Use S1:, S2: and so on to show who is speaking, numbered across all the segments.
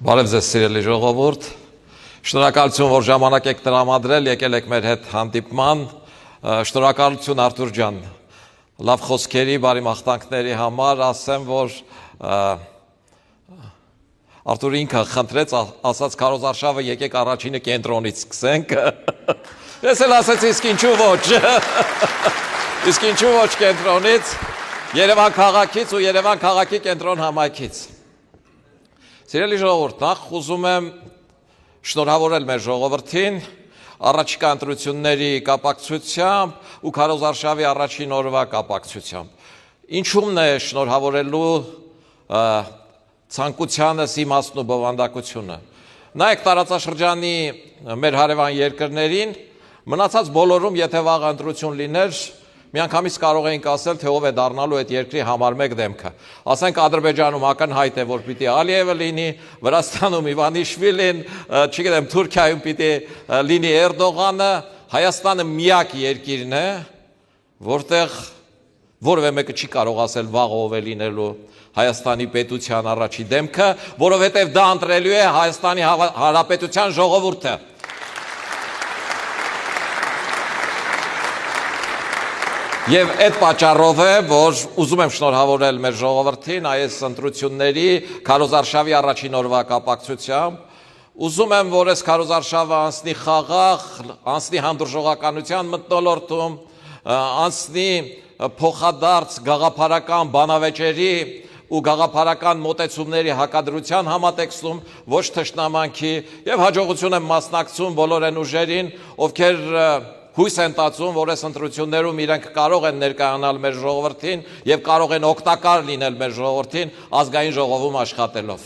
S1: Բարև ձեզ սիրելի ժողովուրդ, շնորհակալություն, որ ժամանակ եք տրամադրել, եկել եք մեր հետ հանդիպման, շնորհակալություն Արթուր ջան, լավ խոսքերի, բարի մաղթանքների համար, ասեմ, որ Արթուր ինքը խնդրեց, ասաց քարոզարշավը եկեք առաջինը կենտրոնից սկսենք, ես էլ ասեցի իսկ ինչու ոչ, իսկ ինչու ոչ կենտրոնից, Երևան քաղաքից ու Երևան քաղաքի կենտրոն համայնքից։ Սիրելի ժողովուրդ, նախ ուզում եմ շնորհավորել մեր ժողովրդին առաջիկա ընտրությունների կապակցությամբ ու քարոզարշավի առաջին օրվա կապակցությամբ։ Ինչումն է շնորհավորելու ցանկությանս, իմաստն ու բովանդակությունը։ Նայեք տարածաշրջանի մեր հարևան երկրներին, մնացած բոլորում, եթե վաղ ընտրություն լիներ, միանգամից կարող էինք ասել, թե ով է դառնալու այդ երկրի համար մեկ դեմքը։ Ասենք Ադրբեջանում ակնհայտ է, որ պիտի Ալիևը լինի, Վրաստանում Իվանիշվիլին, չգիտեմ, Թուրքիայում պիտի լինի Էրդողանը, Հայաստանը միակ երկիրն է, որտեղ որևէ մեկը չի կարող ասել վաղ ով է լինելու Հայաստանի պետության առաջի դեմքը, որովհետև դա ընտրելու է Հայաստանի Հանրապետության ժողովուրդը։ Եվ այդ պատճառով է, որ ուզում եմ շնորհավորել մեր ժողովրդին այս ընտրությունների քարոզարշավի առաջին օրվա կապակցությամբ, ուզում եմ, որ այս քարոզարշավը անցնի խաղաղ, անցնի հանդուրժողականության մթնոլորտում, անցնի փոխադարձ գաղափարական բանավեճերի ու գաղափարական մոտեցումների հակադրության համատեքստում, ոչ թշնամանքի եւ հաջողություն եմ մասնակցում բոլոր այն ուժերին, ովքեր հույս են տածում, որ այս ընտրություններում իրենք կարող են ներկայանալ մեր ժողովրդին եւ կարող են օգտակար լինել մեր ժողովրդին ազգային ժողովում աշխատելով։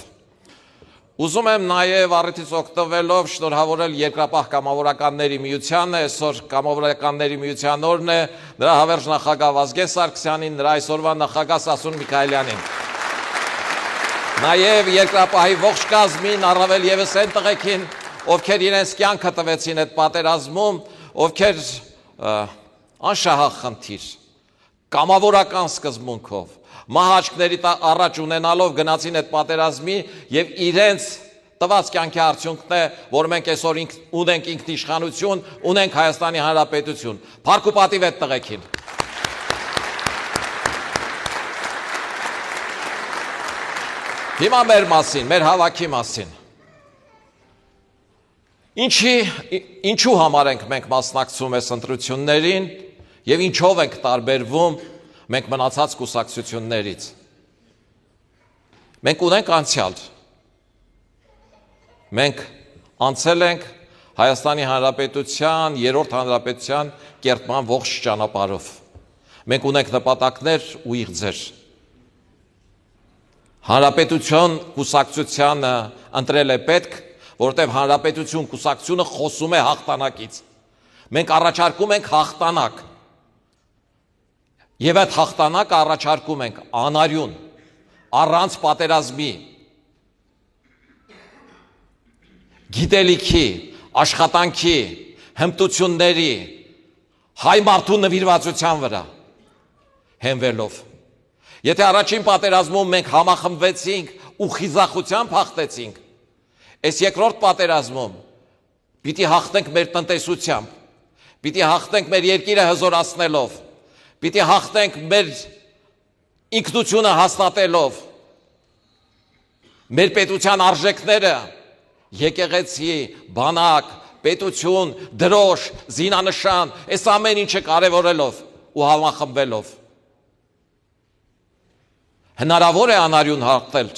S1: Ուզում եմ նաեւ առիթից օգտվելով շնորհավորել Երկրապահ կամավորականների միությանը, այսօր կամավորականների միության օրն է, նրա հավերժ նախագահ Վազգեն Սարգսյանին, նրա այսօրվա նախագահ Սասուն Միքայելյանին։ Նաեւ Երկրապահի ողջ կազմին, առավել եւս այն տղեկին, ովքեր իրենց կյանքը տվեցին այդ պատերազմում, ովքեր անշահախ խնդիր, կամավորական սկզբունքով, մահաճկների առաջ ունենալով գնացին այդ պատերազմի եւ իրենց տված կյանքի արդյունքն է, որ մենք այսօր ունենք ինքնիշխանություն, ունենք Հայաստանի Հանրապետություն։ Փառք ու պատիվ այդ տղեկին։ Հիմա մեր մասին, մեր հավաքի մասին։ Ինչու համար ենք մենք մասնակցում այս ընտրություններին եւ ինչով ենք տարբերվում մենք մնացած կուսակցություններից։ Մենք ունենք անցյալ։ Մենք անցել ենք Հայաստանի Հանրապետության, երրորդ հանրապետության կերտման ողջ ճանապարհով։ Մենք ունենք նպատակներ ու իղձեր։ Հանրապետություն կուսակցությանը ընտրել է պետք, որտեղ հանրապետություն կուսակցությունը խոսում է հաղթանակից։ Մենք առաջարկում ենք հաղթանակ։ Եվ այդ հաղթանակը առաջարկում ենք անարյուն, առանց պատերազմի, գիտելիքի, աշխատանքի, հմտությունների, հայ մարդու նվիրվածության վրա հենվելով։ Եթե առաջին պատերազմում մենք համախմբվեցինք ու խիզախությամբ հաղթեցինք, այս երկրորդ պատերազմում պիտի հաղթենք մեր տնտեսությամբ, պիտի հաղթենք մեր երկիրը հզորացնելով, պիտի հաղթենք մեր ինքնությունը հաստատելով, մեր պետության արժեքները, եկեղեցի, բանակ, պետություն, դրոշ, զինանշան, այս ամեն ինչը կարևորելով ու համախմբելով։ Հնարավոր է անարյուն հաղթել,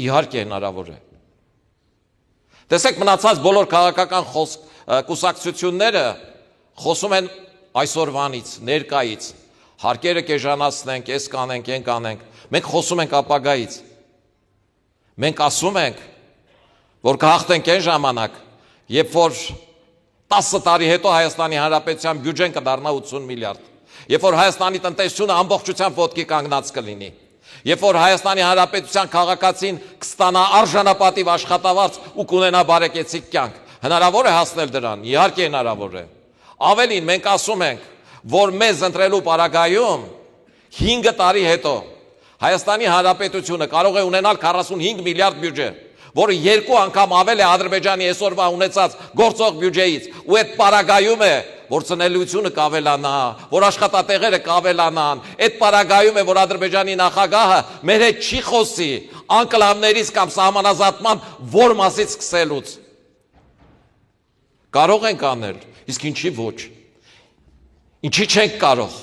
S1: իհարկե հնարավոր է։ Տեսեք մնացած բոլոր քաղաքական կուսակցությունները խոսում են այսօրվանից, ներկայից, հարկերը կեժանացնենք, այս կանենք, այն կանենք, մենք խոսում ենք ապագայից, մենք ասում ենք, որ կհաղթենք այն ժամանակ, երբ որ 10 տարի հետո Հայաստանի Հանրապետության բյուջեն կդառնա 80 միլիարդ, երբ որ Հայաստանի տնտեսությունը ամբողջությամբ ոտքի կանգնած կլինի, երբ որ Հայաստանի Հանրապետության քաղաքացին կստանա արժանապատիվ աշխատավարձ ու կունենա բարեկեցիկ կյանք, հնարավոր է հասնել դրան, իհարկե հնարավոր է։ Ավելին մենք ասում ենք, որ մեզ ընտրելու պարագայում 5 տարի հետո Հայաստանի Հանրապետությունը կարող է ունենալ 45 միլիարդ բյուջե, որը 2 անգամ ավել է Ադրբեջանի այսօրվա ունեցած գործող բյուջեից, ու այդ պարագայում է, որ ծնելիությունը կավելանա, որ աշխատատեղերը կավելանան, այդ պարագայում է, որ Ադրբեջանի նախագահը մեր հետ չի խոսի անկլավներից կամ սահմանազատման որ մասից սկսելուց։ Կարող ենք անել, իսկ ինչի ոչ։ Ինչի չենք կարող։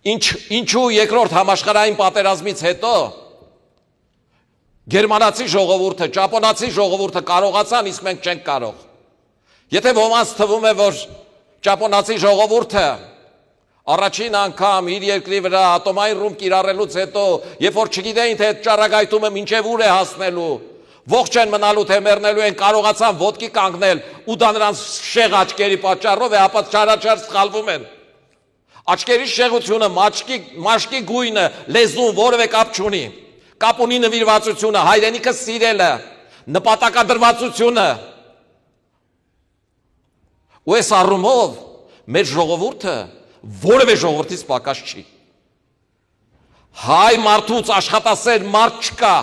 S1: Ինչու երկրորդ համաշխարհային պատերազմից հետո գերմանացի ժողովուրդը, ճապոնացի ժողովուրդը կարողացան, իսկ մենք չենք կարող։ Եթե ոմանց թվում է, որ ճապոնացի ժողովուրդը առաջին անգամ իր երկրի վրա ատոմային ռումբ կիրառելուց հետո, երբ որ չգիտեին, թե այդ ճառագայթումը մինչև ուր է հասնելու, ողջ են մնալու, թե մեռնելու են, կարողացան ոտքի կանգնել, ու դա նրանց շեղ աչքերի պատճառով է, ապա չարաչար սխալվում են։ Աչքերի շեղությունը, մաշկի գույնը, լեզուն որևէ կապ չունի։ Կապ ունի նվիրվածությունը, հայրենիքը սիրելը, նպատակադրվածությունը։ Ու այս առումով մեր ժողովուրդը որևէ ժողովրդից պակաս չի։ Հայ մարդուց աշխատասեր մարդ չկա,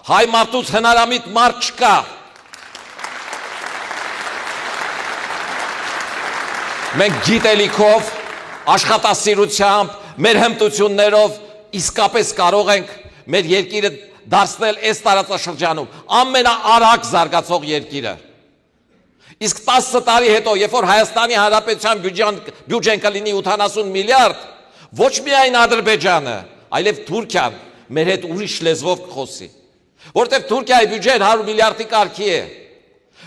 S1: հայ մարդուց հնարամիտ մարդ չկա։ Մենք գիտելիքով, աշխատասիրությամբ, մեր հմտություններով իսկապես կարող ենք մեր երկիրը դարձնել այս տարածաշրջանում ամենաարագ զարգացող երկիրը։ Իսկ 10 տարի հետո, երբ որ Հայաստանի Հանրապետության բյուջեն կլինի 80 միլիարդ, ոչ միայն Ադրբեջանը, այլև Թուրքիան մեր հետ ուրիշ լեզվով կխոսի, որտեղ Թուրքիայի բյուջեն 100 միլիարդի կարգի է,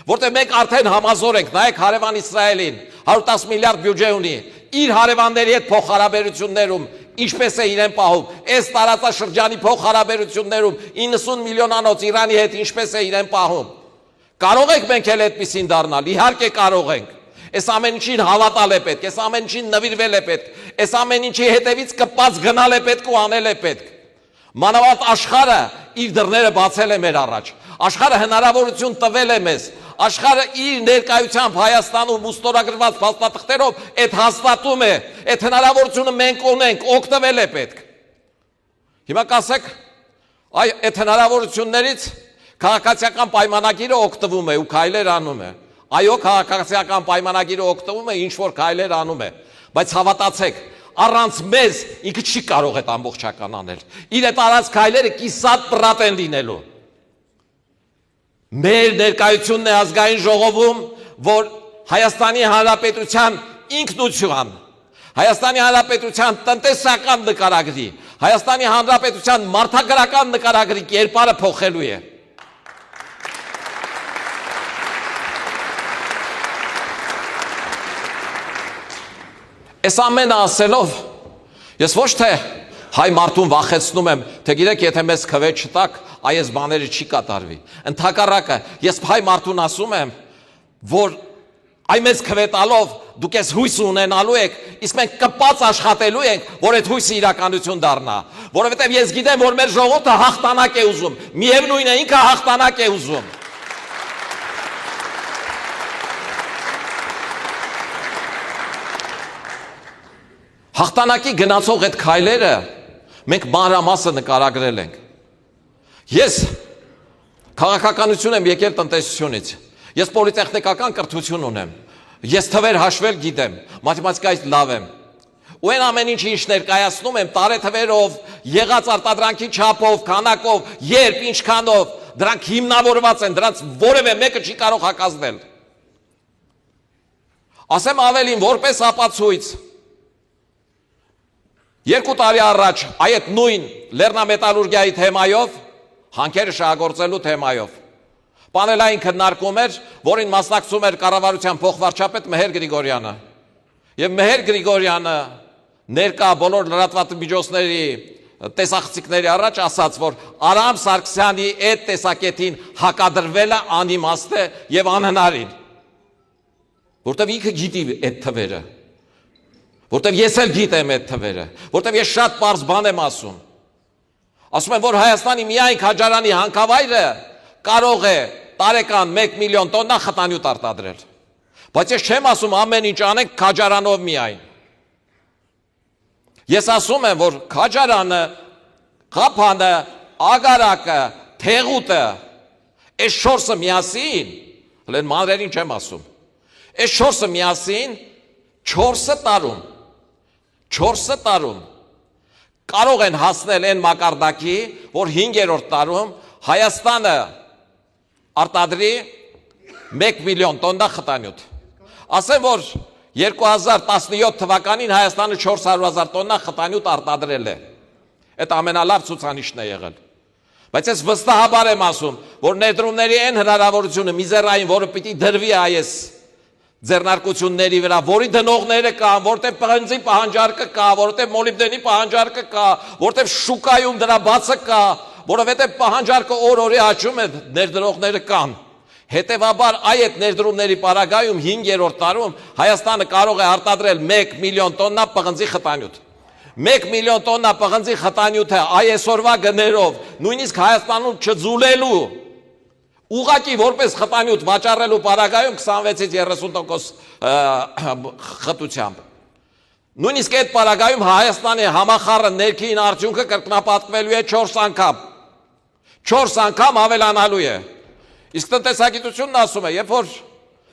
S1: որտեղ մենք արդեն համազոր ենք, նայեք հարևան Իսրայելին, 110 միլիարդ բյուջե ունի, իր հարևանների հետ փոխհարաբերություններում ինչպես է իրեն պահում, այս տարածաշրջանի փոխհարաբերություններում 90 միլիոնանոց Իրանի հետ ինչպես է իրեն պահում։ Կարող ենք մենք էլ այդպեսին դառնալ, իհարկե կարող ենք։ Այս ամեն ինչին հավատալ է պետք, այս ամեն ինչին նվիրվել է պետք, այս ամեն ինչի հետևից կպած գնալ է պետք ու անել է պետք։ Մանավանդ աշխարհը իր դռները բացել է մեր առաջ, աշխարհը հնարավորություն տվել է մեզ, աշխարհը իր ներկայությամբ Հայաստանում ու ստորագրված փաստաթղթերով այդ հաստատում է, այդ հնարավորությունը մենք ունենք, օգտվել է պետք։ Հիմա կասեք, այ այդ հնարավորություններից քաղաքացիական պայմանագիրը օգտվում է ու քայլեր անում է։ Այո, քաղաքացիական պայմանագիրը օգտվում է, ինչ որ քայլեր անում է, բայց հավատացեք, առանց մեզ ինքը չի կարող այդ ամբողջական անել։ Իր այդ առանց քայլերը կիսատ պրատ են լինելու։ Մեր ներկայությունն է ազգային ժողովում, որ Հայաստանի Հանրապետության ինքնություն, Հայաստանի Հանրապետության տնտեսական նկարագրի, Հայաստանի Հանրապետության մարդագրական նկարագրի կերպարը փոխելու է։ Այս ամենը ասելով, ես ոչ թե հայ մարդուն վախեցնում եմ, թե գիտեք, եթե մեզ քվե չտակ, այս բաները չի կատարվի։ Ընդհակառակը, ես հայ մարդուն ասում եմ, որ այ մեզ քվե տալով դուք ես հույս ունենալու եք, իսկ մենք կպած աշխատելու ենք, որ այդ հույսը իրականություն դառնա, որովհետև ես գիտեմ, որ մեր ժողովուրդը հաղթանակ է ուզում, միևնույն է, ինքը հաղթանակ է ուզում։ Հաղթանակի գնացող այդ քայլերը մենք մանրամասը նկարագրել ենք։ Ես քաղաքականություն եմ եկել տնտեսությունից։ Ես պոլիտեխնիկական կրթություն ունեմ։ Ես թվեր հաշվել գիտեմ, մաթեմատիկայից լավ եմ։ Ու այն ամեն ինչ ներկայացնում եմ տարեթվերով, եղած արտադրանքի չափով, քանակով, երբ, ինչքանով, դրանք հիմնավորված են, դրանց որևէ մեկը չի կարող հակազդել։ Ասեմ ավելին, որպես ապացույց, 2 տարի առաջ այդ նույն լեռնամետալուրգիայի թեմայով, հանքերը շահագործելու թեմայով, պանելային քննարկում էր, որին մասնակցում էր կառավարության փոխվարչապետ Մեհեր Գրիգորյանը։ Եվ Մեհեր Գրիգորյանը ներկա բոլոր լրատվամիջոցների տեսախցիկների առաջ ասաց, որ Արամ Սարգսյանի այդ տեսակետին հակադրվելը անիմաստ է եւ անհնարին։ Որտեւ ինքը գիտի այդ թվերը։ Որտեւ ես էլ գիտեմ այդ թվերը, որտեւ ես շատ պարզ բան եմ ասում։ Ասում եմ, որ Հայաստանի միայն քաջարանի հանքավայրը կարող է տարեկան 1 միլիոն տոննա խտանյութ արտադրել։ Բայց ես չեմ ասում ամեն ինչ անենք քաջարանով միայն։ Ես ասում եմ, որ քաջարանը, Ղափանը, Ագարակը, Թեղուտը, Այս 4-ը միասին, հլեն մանրերին չեմ ասում, այս 4-ը միասին 4 տարում կարող են հասնել այն մակարդակի, որ 5-րդ տարում Հայաստանը արտադրի 1 միլիոն տոննա խտանյութ։ Ասեմ, որ 2017 թվականին Հայաստանը 400,000 տոննա խտանյութ արտադրել է։ Այդ ամենալավ ցուցանիշն է եղել։ Բայց ես վստահաբար եմ ասում, որ ներդրումների այն հնարավորությունը միզերային, որը պիտի դրվի այս ձեռնարկությունների վրա, որի դնողները կան, որտեղ պղնձի պահանջարկը կա, որտեղ մոլիբդենի պահանջարկը կա, որտեղ շուկայում դրա բացը կա, որովհետև պահանջարկը օր-օրի աճում է, ներդրողները կան։ Հետևաբար այդ ներդրումների պարագայում 5-րդ տարում Հայաստանը կարող է արտադրել 1 միլիոն տոննա պղնձի խտանյութ։ 1 միլիոն տոննա պղնձի խտանյութը այսօրվա գներով, նույնիսկ Հայաստանում չձուլելու, ուղղակի որպես խտանյութ վաճառելու պարագայում 26-ից 30% խտությամբ։ Նույնիսկ այդ պարագայում Հայաստանի համախառն ներքին արդյունքը կրկնապատկվելու է 4 անգամ։ 4 անգամ ավելանալու է։ Իսկ տնտեսագիտությունն ասում է, երբ որ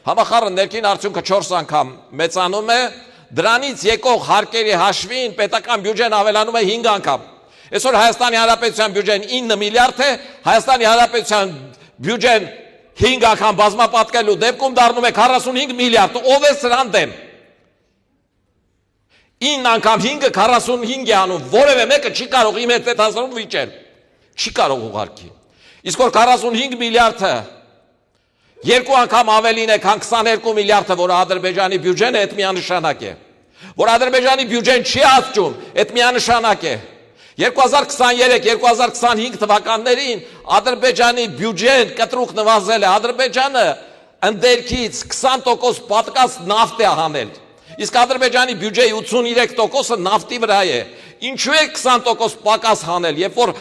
S1: համախառն ներքին արդյունքը 4 անգամ մեծանում է, դրանից եկող հարկերի հաշվին պետական բյուջեն ավելանում է 5 անգամ։ Այսօր Հայաստանի Հանրապետության բյուջեն 9 միլիարդ է, Հայաստանի Հանրապետության բյուջեն 5 անգամ բազմապատկելու դեպքում դառնում է 45 միլիարդ, ով է սրան դեմ։ 9 անգամ 5-ը 45 է անում, որևէ մեկը չի կարող իմ հետ պետազրում վիճել, չի կարող ուղարկի։ Իսկ որ 45 միլիարդը 2 անգամ ավելին է, քան 22 միլիարդը, որ Ադրբեջանի բյուջեն է, այդ միանշանակ է։ Որ Ադրբեջանի բյուջեն չի աճում, այդ միանշանակ է։ 2023-2025 թվականներին Ադրբեջանի բյուջեն կտրուկ նվազել է, Ադրբեջանը ընդերքից 20% պատկաստ նավթ է հանել, իսկ Ադրբեջանի բյուջեի 83%-ը նավթի վրա է։ Ինչու է 20% պակաս հանել, երբ որ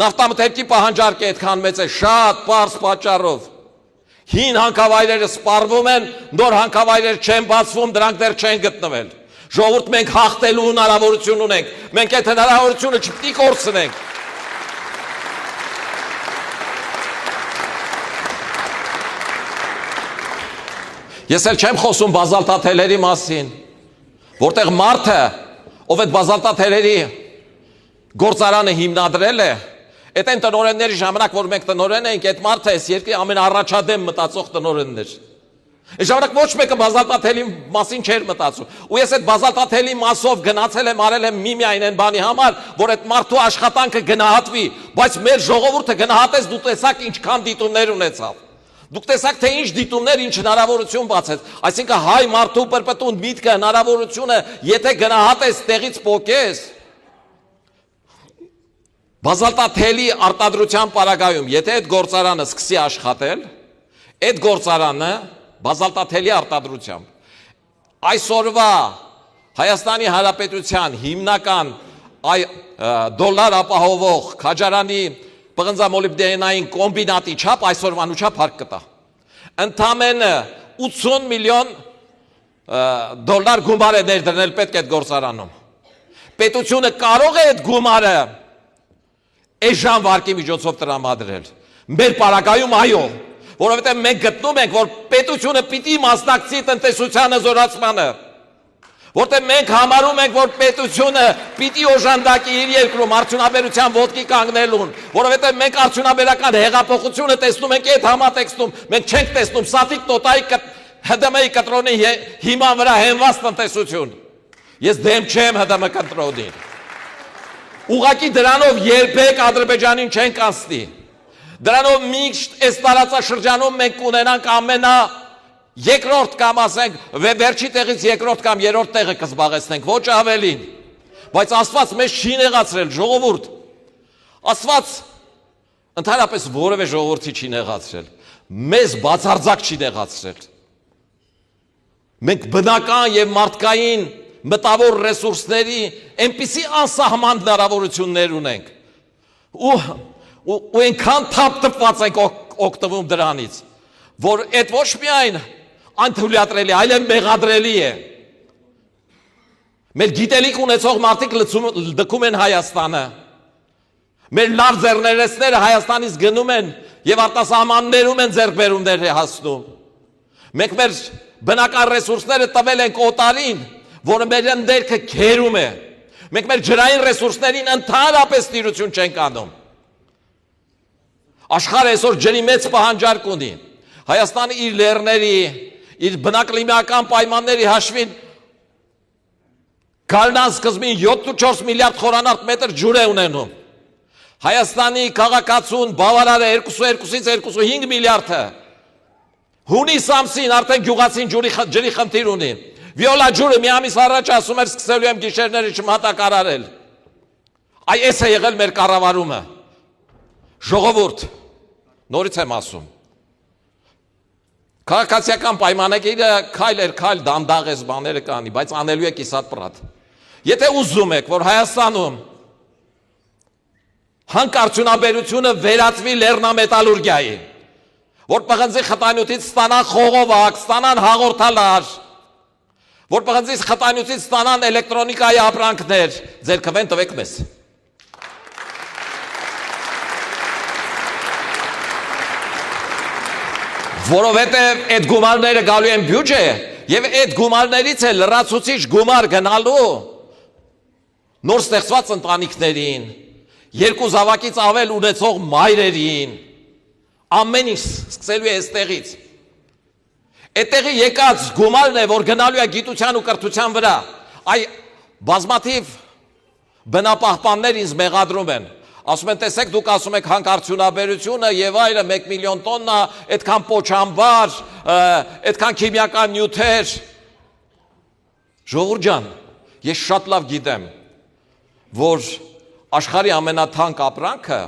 S1: նավթամթերքի պահանջարկը այդքան մեծ է, շատ պարզ պատճառով։ Հին հանքավայրերը սպառվում են, նոր հանքավայրեր չեն բացվում, դրանք դեռ չեն գտնվել։ Ժողովուրդ, մենք հաղթելու հնարավորություն ունենք, մենք այդ հնարավորությունը չպիտի կորցնենք։ Ես էլ չեմ խոսում բազալտաթելերի մասին, որտեղ մարդը, ով այդ բազալտաթելերի գործարանը հիմնադրել է, այդ այն տնօրենների ժամանակ, որ մենք տնօրեն ենք, այդ մարդը այս երկրի ամենաառաջադեմ մտածող տնօրենն էր։ Այս ժամանակ ոչ մեկը բազալտաթելի մասին չէր մտածում։ Ու ես այդ բազալտաթելի մասով գնացել եմ, արել եմ միմիայն այն բանի համար, որ այդ մարդու աշխատանքը գնահատվի, բայց մեր ժողովուրդը գնահատեց, դու տեսակ ինչքան դիտումներ ունեցավ։ Դուք տեսակ թե ինչ դիտումներ, ինչ հնարավորություն բացեց։ Այսինքն հայ մարդու պրպտուն միտքը, հնարավորությունը, եթե գնահատես, տեղից պոկես, բազալտաթելի արտադրության պարագայում, եթե այդ գործարանը սկսի աշխատել, այդ գործարանը բազալտաթելի արտադրությամբ այսօրվա Հայաստանի Հանրապետության հիմնական դոլար ապահովող Քաջարանի պղնձամոլիբդենային կոմբինատի չափ այսօրվանու չափ հարկ կտա։ Ընդամենը 80 միլիոն դոլար գումար է ներդրել պետք այդ գործարանում։ Պետությունը կարող է այդ գումարը էժան վարկի միջոցով տրամադրել։ Մեր պարագայում այո, որովհետև մենք գտնում ենք, որ պետությունը պիտի մասնակցի տնտեսությանը զորացմանը, որտեղ մենք համարում ենք, որ պետությունը պիտի օժանդակի իր երկրում արդյունաբերության ոտքի կանգնելուն, որովհետև մենք արդյունաբերական հեղափոխությունը տեսնում ենք այդ համատեքստում, մենք չենք տեսնում Սաթիկ Տոտայի ՀԴՄ-ի կտրոնի հիման վրա հենված տնտեսություն։ Ես դեմ չեմ ՀԴՄ կտրոնին։ Ուղղակի դրանով երբեք Ադրբեջանին չենք անցնի։ Դրանով միշտ այս տարածաշրջանում մենք կունենանք ամենա երկրորդ կամ ասենք վերջի տեղից երկրորդ կամ երրորդ տեղը կզբաղեցնենք, ոչ ավելին։ Բայց Աստված մեզ չի նեղացրել, ժողովուրդ։ Աստված ընդհանրապես որևէ ժողովրդի չի նեղացրել, մեզ բացարձակ չի նեղացրել։ Մենք բնական եւ մարդկային մտավոր ռեսուրսների այնպիսի անսահման հնարավորություններ ունենք ու այնքան թափ տպված ենք օգտվում դրանից, որ այդ ոչ միայն անթույլատրելի, այլև մեղադրելի է։ Մեր գիտելիք ունեցող մարդիկ լքում են Հայաստանը, մեր լավ ձեռներեցները Հայաստանից գնում են եւ արտասահմաններում են ձեռքբերումներ հասնում։ Մենք մեր բնական ռեսուրսները տվել ենք օտարին, որը մեր ներքը քերում է։ Մենք մեր ջրային ռեսուրսներին ընդհանրապես տիրություն չենք անում։ Աշխարհը այսօր ջրի մեծ պահանջարկ ունի։ Հայաստանը իր լեռների, իր բնակլիմայական պայմանների հաշվին գարնան սկզբին 7-4 միլիարդ խորանարդ մետր ջուր է ունենում։ Հայաստանի քաղաքացուն բավարար է 2-2-ից 2.5 միլիարդը։ Հունիս ամսին արդեն գյուղացին ջրի խնդիր ունի։ Վիոլա ջուրը մի ամիս առաջ ասում էր սկսելու եմ գիշերները չմատակարարել։ Այ էս է եղել մեր կառավարումը։ Ժողովուրդ, նորից եմ ասում։ Քաղաքացիական պայմանագիրը քայլ դանդաղ էս բաները կանի, բայց անելու է կիսատ պրատ։ Եթե ուզում եք, որ Հայաստանում հանքարդյունաբերությունը վերածվի լեռնամետալուրգիայի, որ պղնձի խտանյութից ստանան խողովակ, ստանան հաղորդալար, որ պղնձի խտանյութից ստանան էլեկտրոնիկայի ապրանքներ, ձեր քվեն տվեք մեզ։ Որովհետև այդ գումարները գալու են բյուջե եւ այդ գումարներից է լրացուցիչ գումար գնալու նոր ստեղծված ընտանիքներին, երկու զավակից ավել ունեցող մայրերին, ամեն ինչ սկսելու է այստեղից։ Այդտեղի եկած գումարն է, որ գնալու է գիտության ու կրթության վրա։ Այ բազմաթիվ բնապահպաններ ինձ մեղադրում են։ Ասում են, տեսեք, դուք ասում եք հանքարդյունաբերությունը եւ այլը 1 միլիոն տոննա, այդքան պոչամբար, այդքան քիմիական նյութեր։ Ժողովուրդ ջան, ես շատ լավ գիտեմ, որ աշխարհի ամենաթանկ ապրանքը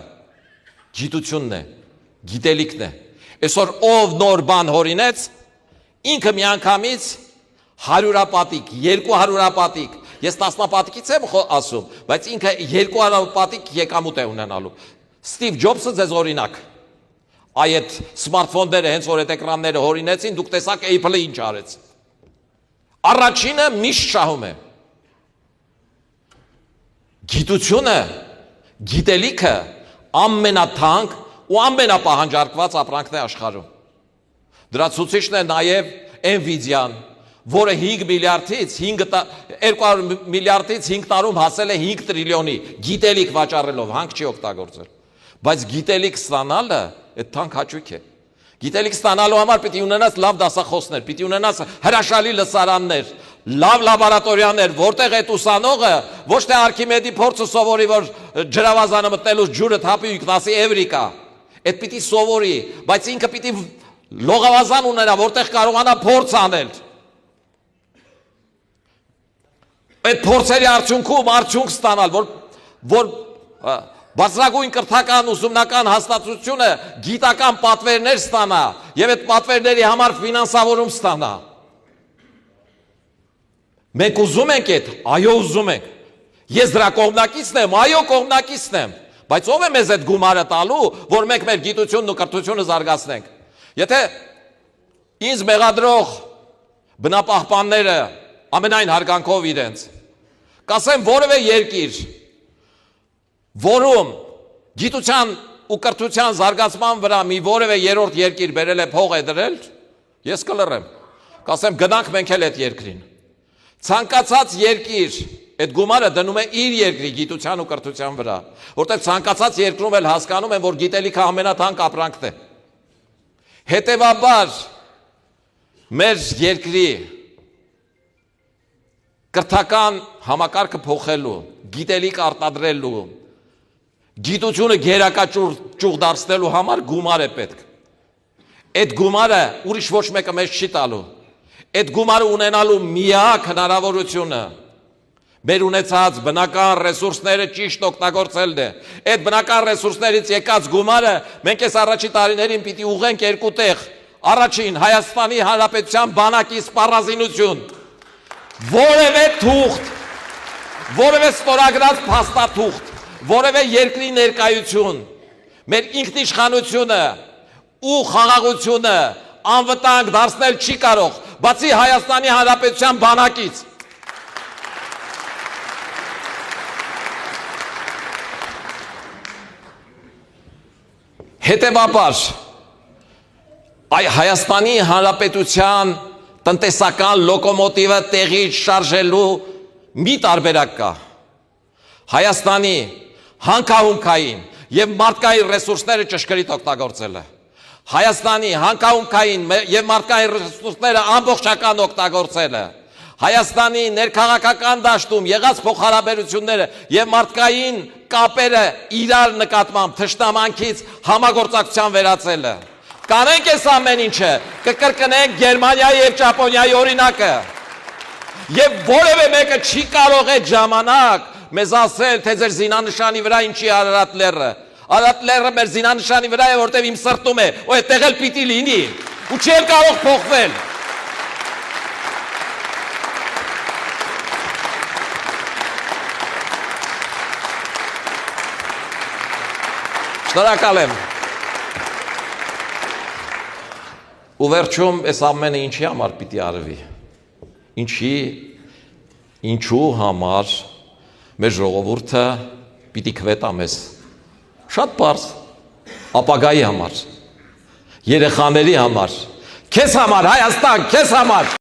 S1: գիտությունն է, գիտելիքն է։ Այսօր ով նոր բան հորինեց, ինքը միանգամից 100-ապատիկ, 200-ապատիկ, ես 10-ապատիկից եմ ասում, բայց ինքը 200-ապատիկ եկամուտ է ունենալու։ Ստիվ Ջոբսը ձեզ օրինակ։ Այդ սմարթֆոնները հենց որ այդ էկրանները հորինեցին, դուք տեսաք Apple-ը ինչ արեց։ Առաջինը միշտ շահում է։ Գիտությունը, գիտելիքը ամենաթանկ ու ամենապահանջարկված ապրանքն է աշխարհում։ Դրա ցուցիչն է նաև Nvidia-ն, որը 5 միլիարդից 200 միլիարդից 5 տարում հասել է 5 տրիլիոնի գիտելիք վաճառելով, հանք չի օգտագործել։ Բայց գիտելիք ստանալը այդ թանկ հաճույք է։ Գիտելիք ստանալու համար պիտի ունենաս լավ դասախոսներ, պիտի ունենաս հրաշալի լսարաններ, լավ լաբորատորիաներ, որտեղ այդ ուսանողը ոչ թե Արքիմեդի փորձը սովորի, որ ջրավազանը մտնելուց ջուրը թափի ու կտասի Էվրիկա, այդ պիտի սովորի, բայց ինքը պիտի լողավազան ունենա, որտեղ կարողանա փորձ անել։ Այդ փորձերի արդյունքում արդյունք ստանալ, որ բարձրագույն կրթական ուսումնական հաստատությունը գիտական պատվերներ ստանա եւ այդ պատվերների համար ֆինանսավորում ստանա։ Մենք ուզում ենք այդ, այո ուզում ենք։ Ես դրա կողմնակիցն եմ, այո կողմնակիցն եմ, բայց ով է մեզ այդ գումարը տալու, որ մենք մեր գիտությունն ու կրթությունը զարգացնենք։ Եթե ինձ մեղադրող բնապահպանները ամենայն հարգանքով իրենց կասեմ որևէ երկիր, որում գիտության ու կրթության զարգացման վրա մի որևէ երրորդ երկիր բերել է փող է դրել, ես կլռեմ, կասեմ գնանք մենք էլ այդ երկրին։ Ցանկացած երկիր այդ գումարը դնում է իր երկրի գիտության ու կրթության վրա, որտեղ ցանկացած երկրում էլ հասկանում են, որ գիտելիքը ամենաթանկ ապրանքն է։ Հետևաբար մեր երկրի կրթական համակարգը փոխելու, գիտելիք արտադրելու, գիտությունը գերակաճյուղ դարձնելու համար գումար է պետք։ Այդ գումարը ուրիշ ոչ մեկը մեզ չի տալու։ Այդ գումարը ունենալու միակ հնարավորությունը մեր ունեցած բնական ռեսուրսները ճիշտ օգտագործելն է։ Այդ բնական ռեսուրսներից եկած գումարը մենք այս առաջի տարիներին պիտի ուղենք երկու տեղ։ Առաջին Հայաստանի Հանրապետության բանակի սպառազինություն, որևէ թուղթ, որևէ ստորագրած փաստաթուղթ, որևէ երկրի ներկայություն, մեր ինքնիշխանությունը ու խաղաղությունը անվտանգ դարձնել չի կարող, բացի Հայաստանի Հանրապետության բանակից։ Հետևաբար Հայաստանի Հանրապետության տնտեսական լոկոմոտիվը տեղից շարժելու մի տարբերակ կա։ Հայաստանի հանքահումքային եւ մարդկային ռեսուրսները ճշգրիտ օգտագործելը։ Հայաստանի հանքահումքային եւ մարդկային ռեսուրսները ամբողջական օգտագործելը։ Հայաստանի ներքաղաքական դաշտում եղած փոխհարաբերությունները եւ մարդկային կապերը իրար նկատմամբ թշնամանքից համագործակցության վերածելը։ Կանենք այս ամեն ինչը, կկրկնենք Գերմանիայի եւ Ճապոնիայի օրինակը։ Եվ որևէ մեկը չի կարող այդ ժամանակ մեզ ասել, թե ձեր զինանշանի վրա ինչի Արարատ լեռը։ Արարատ լեռը մեր զինանշանի վրա է, որտեղ իմ սրտում է, ու այդտեղ էլ պիտի լինի, ու չի էլ կարող փոխվել։ Շնորհակալ եմ։ Ու վերջում այս ամենը ինչի համար պիտի արվի։ Ինչու համար մեր ժողովուրդը պիտի քվետա մեզ։ Շատ պարզ, ապագայի համար, երեխաների համար, քեզ համար, Հայաստան, քեզ համար։